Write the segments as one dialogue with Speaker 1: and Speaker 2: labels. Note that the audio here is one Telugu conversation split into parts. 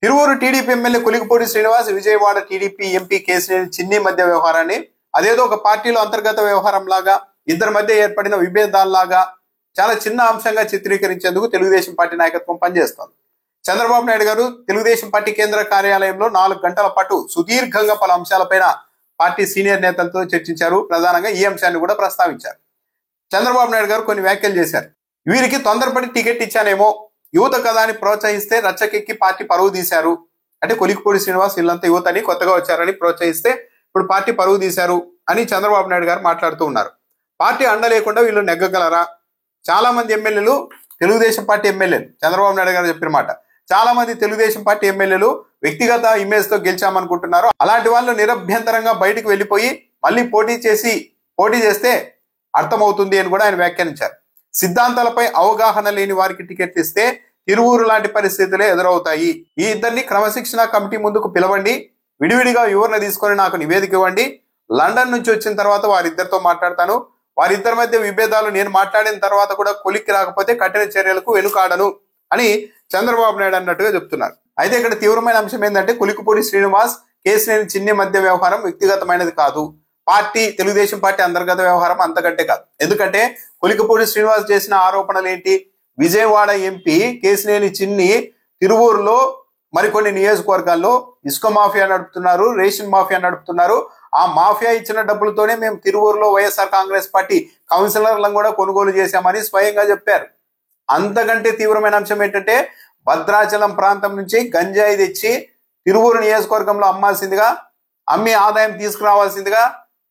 Speaker 1: Tiruvuru TDP MLA Kolikapudi Srinivas, Vijayawada TDP MP Kesineni చిన్ని మధ్య వ్యవహారాన్ని అదేదో ఒక పార్టీలో అంతర్గత వ్యవహారం లాగా, ఇద్దరి మధ్య ఏర్పడిన విభేదాల్లాగా చాలా చిన్న అంశంగా చిత్రీకరించేందుకు తెలుగుదేశం పార్టీ నాయకత్వం పనిచేస్తోంది. చంద్రబాబు నాయుడు గారు తెలుగుదేశం పార్టీ కేంద్ర కార్యాలయంలో 4 గంటల పాటు సుదీర్ఘంగా పలు అంశాలపైన పార్టీ సీనియర్ నేతలతో చర్చించారు. ప్రధానంగా ఈ అంశాన్ని కూడా ప్రస్తావించారు. చంద్రబాబు నాయుడు గారు కొన్ని వ్యాఖ్యలు చేశారు. వీరికి తొందరపడి టికెట్ ఇచ్చానేమో, యువత కథాని ప్రోత్సహిస్తే రచ్చకెక్కి పార్టీ పరువు తీశారు. అంటే కొలికిపూడి శ్రీనివాస్ వీళ్ళంతా యువతని కొత్తగా వచ్చారని ప్రోత్సహిస్తే ఇప్పుడు పార్టీ పరువు తీశారు అని చంద్రబాబు నాయుడు గారు మాట్లాడుతూ ఉన్నారు. పార్టీ అండ లేకుండా వీళ్ళు నెగ్గగలరా? చాలా మంది ఎమ్మెల్యేలు తెలుగుదేశం పార్టీ ఎమ్మెల్యేలు, చంద్రబాబు నాయుడు గారు చెప్పిన మాట, చాలా మంది తెలుగుదేశం పార్టీ ఎమ్మెల్యేలు వ్యక్తిగత ఇమేజ్ తో గెలిచామనుకుంటున్నారు. అలాంటి వాళ్ళు నిరభ్యంతరంగా బయటకు వెళ్ళిపోయి మళ్ళీ పోటీ చేస్తే అర్థమవుతుంది అని కూడా ఆయన వ్యాఖ్యానించారు. సిద్ధాంతాలపై అవగాహన లేని వారికి టికెట్ ఇస్తే తిరువూరు లాంటి పరిస్థితులే ఎదురవుతాయి. ఈ ఇద్దరిని క్రమశిక్షణ కమిటీ ముందుకు పిలవండి, విడివిడిగా వివరణ తీసుకొని నాకు నివేదిక ఇవ్వండి. లండన్ నుంచి వచ్చిన తర్వాత వారిద్దరితో మాట్లాడతాను. వారిద్దరి మధ్య విభేదాలు నేను మాట్లాడిన తర్వాత కూడా కొలిక్కి రాకపోతే కఠిన చర్యలకు వెనుకాడను అని చంద్రబాబు నాయుడు అన్నట్టుగా చెప్తున్నారు. అయితే ఇక్కడ తీవ్రమైన అంశం ఏంటంటే కొలికిపూడి శ్రీనివాస్, కేశినేని చిన్ని మధ్య వ్యవహారం వ్యక్తిగతమైనది కాదు, తెలుగుదేశం పార్టీ అంతర్గత వ్యవహారం అంతకంటే కాదు. ఎందుకంటే కొలికిపూడి శ్రీనివాస్ చేసిన ఆరోపణలు ఏంటి? విజయవాడ ఎంపీ కేశినేని చిన్ని తిరువూరులో మరికొన్ని నియోజకవర్గాల్లో ఇసుక మాఫియా నడుపుతున్నారు, రేషన్ మాఫియా నడుపుతున్నారు. ఆ మాఫియా ఇచ్చిన డబ్బులతోనే మేము తిరువూరులో వైఎస్ఆర్ కాంగ్రెస్ పార్టీ కౌన్సిలర్లను కూడా కొనుగోలు చేశామని స్వయంగా చెప్పారు. అంతకంటే తీవ్రమైన అంశం ఏంటంటే భద్రాచలం ప్రాంతం నుంచి గంజాయి తెచ్చి తిరువూరు నియోజకవర్గంలో అమ్మి ఆదాయం తీసుకురావాల్సిందిగా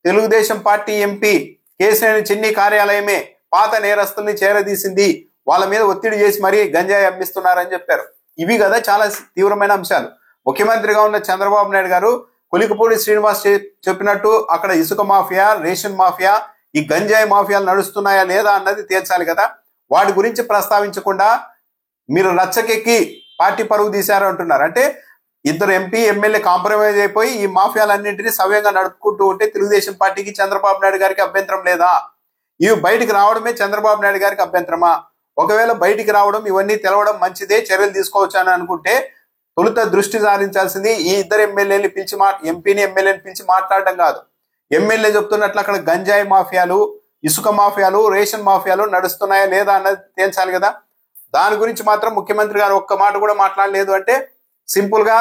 Speaker 1: తెలుగుదేశం పార్టీ ఎంపీ కేశినేని చిన్ని కార్యాలయమే పాత నేరస్తుల్ని చేరదీసింది, వాళ్ళ మీద ఒత్తిడి చేసి మరీ గంజాయి అమ్మిస్తున్నారని చెప్పారు. ఇవి కదా చాలా తీవ్రమైన అంశాలు. ముఖ్యమంత్రిగా ఉన్న చంద్రబాబు నాయుడు గారు కొలికిపూడి శ్రీనివాస్ చెప్పినట్టు అక్కడ ఇసుక మాఫియా, రేషన్ మాఫియా, ఈ గంజాయి మాఫియాలు నడుస్తున్నాయా లేదా అన్నది తేల్చాలి కదా. వాటి గురించి ప్రస్తావించకుండా మీరు రచ్చకెక్కి పార్టీ పరువు తీశారు అంటున్నారు. అంటే ఇద్దరు ఎంపీ ఎమ్మెల్యే కాంప్రమైజ్ అయిపోయి ఈ మాఫియాలన్నింటినీ సవ్యంగా నడుపుకుంటూ ఉంటే తెలుగుదేశం పార్టీకి చంద్రబాబు నాయుడు గారికి అభ్యంతరం లేదా? ఇవి బయటికి రావడమే చంద్రబాబు నాయుడు గారికి అభ్యంతరమా? ఒకవేళ బయటికి రావడం, ఇవన్నీ తెలవడం మంచిదే, చర్యలు తీసుకోవచ్చు అని అనుకుంటే తొలుత దృష్టి సారించాల్సింది ఈ ఇద్దరు ఎమ్మెల్యేని పిలిచి ఎంపీని ఎమ్మెల్యేని పిలిచి మాట్లాడడం కాదు. ఎమ్మెల్యే చెప్తున్నట్లు అక్కడ గంజాయి మాఫియాలు, ఇసుక మాఫియాలు, రేషన్ మాఫియాలు నడుస్తున్నాయా లేదా అన్నది తేల్చాలి కదా. దాని గురించి మాత్రం ముఖ్యమంత్రి గారు ఒక్క మాట కూడా మాట్లాడలేదు. అంటే సింపుల్ గా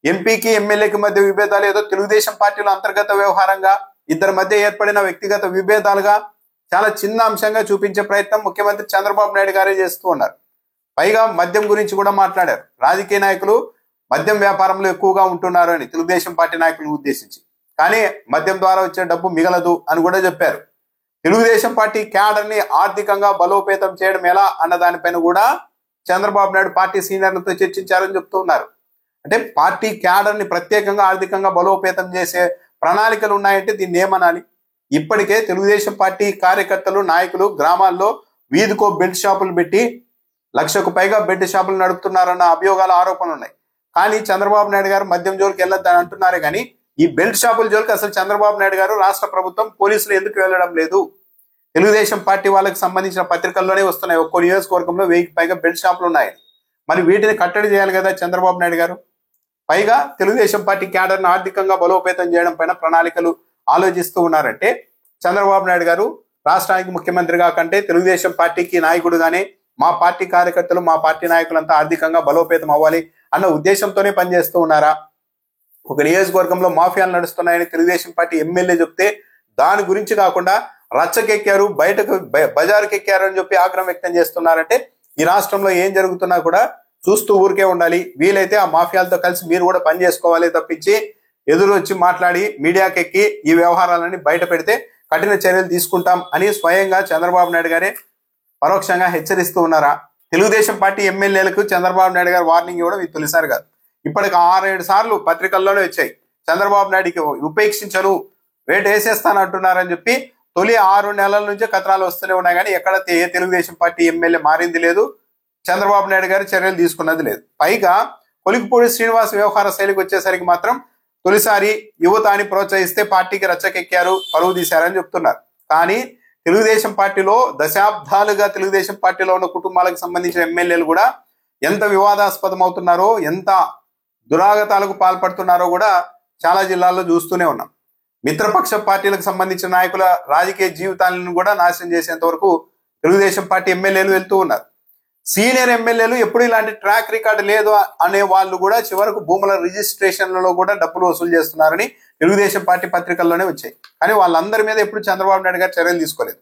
Speaker 1: ఎంపీకి ఎమ్మెల్యేకి మధ్య విభేదాలు ఏదో తెలుగుదేశం పార్టీలో అంతర్గత వ్యవహారంగా, ఇద్దరి మధ్య ఏర్పడిన వ్యక్తిగత విభేదాలుగా చాలా చిన్న అంశంగా చూపించే ప్రయత్నం ముఖ్యమంత్రి చంద్రబాబు నాయుడు గారే చేస్తూ ఉన్నారు. పైగా మద్యం గురించి కూడా మాట్లాడారు. రాజకీయ నాయకులు మద్యం వ్యాపారంలో ఎక్కువగా ఉంటున్నారు అని తెలుగుదేశం పార్టీ నాయకులను ఉద్దేశించి, కానీ మద్యం ద్వారా వచ్చే డబ్బు మిగలదు అని కూడా చెప్పారు. తెలుగుదేశం పార్టీ క్యాడర్ని ఆర్థికంగా బలోపేతం చేయడం ఎలా అన్న దానిపైన కూడా చంద్రబాబు నాయుడు పార్టీ సీనియర్లతో చర్చించారని చెప్తూ ఉన్నారు. అంటే పార్టీ క్యాడర్ని ప్రత్యేకంగా ఆర్థికంగా బలోపేతం చేసే ప్రణాళికలు ఉన్నాయంటే దీన్ని ఏమనాలి? ఇప్పటికే తెలుగుదేశం పార్టీ కార్యకర్తలు, నాయకులు గ్రామాల్లో వీధికో బెల్ట్ షాపులు పెట్టి 1,00,000కు పైగా బెల్ట్ షాపులు నడుపుతున్నారన్న అభియోగాల ఆరోపణలు ఉన్నాయి. కానీ చంద్రబాబు నాయుడు గారు మద్యం జోలికి వెళ్ళొద్దని అంటున్నారే కానీ ఈ బెల్ట్ షాపుల జోలికి అసలు చంద్రబాబు నాయుడు గారు, రాష్ట్ర ప్రభుత్వం, పోలీసులు ఎందుకు వెళ్ళడం లేదు? తెలుగుదేశం పార్టీ వాళ్ళకి సంబంధించిన పత్రికల్లోనే వస్తున్నాయి ఒక్కో నియోజకవర్గంలో 1000కి పైగా బెల్ట్ షాపులు ఉన్నాయి. మరి వీటిని కట్టడి చేయాలి కదా చంద్రబాబు నాయుడు గారు. పైగా తెలుగుదేశం పార్టీ క్యాడర్ను ఆర్థికంగా బలోపేతం చేయడం పైన ప్రణాళికలు ఆలోచిస్తూ ఉన్నారంటే చంద్రబాబు నాయుడు గారు రాష్ట్రానికి ముఖ్యమంత్రిగా కంటే తెలుగుదేశం పార్టీకి నాయకుడుగానే మా పార్టీ కార్యకర్తలు, మా పార్టీ నాయకులంతా ఆర్థికంగా బలోపేతం అవ్వాలి అన్న ఉద్దేశంతోనే పనిచేస్తూ ఉన్నారా? ఒక నియోజకవర్గంలో మాఫియాలు నడుస్తున్నాయని తెలుగుదేశం పార్టీ ఎమ్మెల్యే చెప్తే దాని గురించి కాకుండా రచ్చకెక్కారు, బజారుకి ఎక్కారు అని చెప్పి ఆగ్రహం వ్యక్తం చేస్తున్నారంటే ఈ రాష్ట్రంలో ఏం జరుగుతున్నా కూడా చూస్తూ ఊరికే ఉండాలి. వీలైతే ఆ మాఫియాలతో కలిసి మీరు కూడా పని చేసుకోవాలి తప్పించి ఎదురు వచ్చి మాట్లాడి మీడియాకి ఎక్కి ఈ వ్యవహారాలని బయట పెడితే కఠిన చర్యలు తీసుకుంటాం అని స్వయంగా చంద్రబాబు నాయుడు గారే పరోక్షంగా హెచ్చరిస్తూ ఉన్నారా? తెలుగుదేశం పార్టీ ఎమ్మెల్యేలకు చంద్రబాబు నాయుడు గారు వార్నింగ్ ఇవ్వడం ఇది తొలిసారి కాదు. ఇప్పటికి 6-7 సార్లు పత్రికల్లోనే వచ్చాయి. చంద్రబాబు నాయుడికి ఉపేక్షించను, వేట వేసేస్తాను అంటున్నారని చెప్పి తొలి 6 నెలల నుంచే కథనాలు వస్తూనే ఉన్నాయి. కానీ ఎక్కడ ఏ తెలుగుదేశం పార్టీ ఎమ్మెల్యే మారింది లేదు, చంద్రబాబు నాయుడు గారు చర్యలు తీసుకున్నది లేదు. పైగా కొలికిపూడి శ్రీనివాస్ వ్యవహార శైలికి వచ్చేసరికి మాత్రం తొలిసారి యువతాన్ని ప్రోత్సహిస్తే పార్టీకి రచ్చకెక్కారు, పరువు తీశారని చెప్తున్నారు. కానీ తెలుగుదేశం పార్టీలో దశాబ్దాలుగా తెలుగుదేశం పార్టీలో ఉన్న కుటుంబాలకు సంబంధించిన ఎమ్మెల్యేలు కూడా ఎంత వివాదాస్పదం అవుతున్నారో, ఎంత దురాగతాలకు పాల్పడుతున్నారో కూడా చాలా జిల్లాల్లో చూస్తూనే ఉన్నాం. మిత్రపక్ష పార్టీలకు సంబంధించిన నాయకుల రాజకీయ జీవితాలను కూడా నాశనం చేసేంత వరకు తెలుగుదేశం పార్టీ ఎమ్మెల్యేలు వెళ్తూ ఉన్నారు. సీనియర్ ఎమ్మెల్యేలు ఎప్పుడు ఇలాంటి ట్రాక్ రికార్డు లేదు అనే వాళ్ళు కూడా చివరకు భూముల రిజిస్ట్రేషన్లలో కూడా డబ్బులు వసూలు చేస్తున్నారని తెలుగుదేశం పార్టీ పత్రికల్లోనే వచ్చాయి. కానీ వాళ్ళందరి మీద ఎప్పుడు చంద్రబాబు నాయుడు గారు చర్యలు తీసుకోలేదు.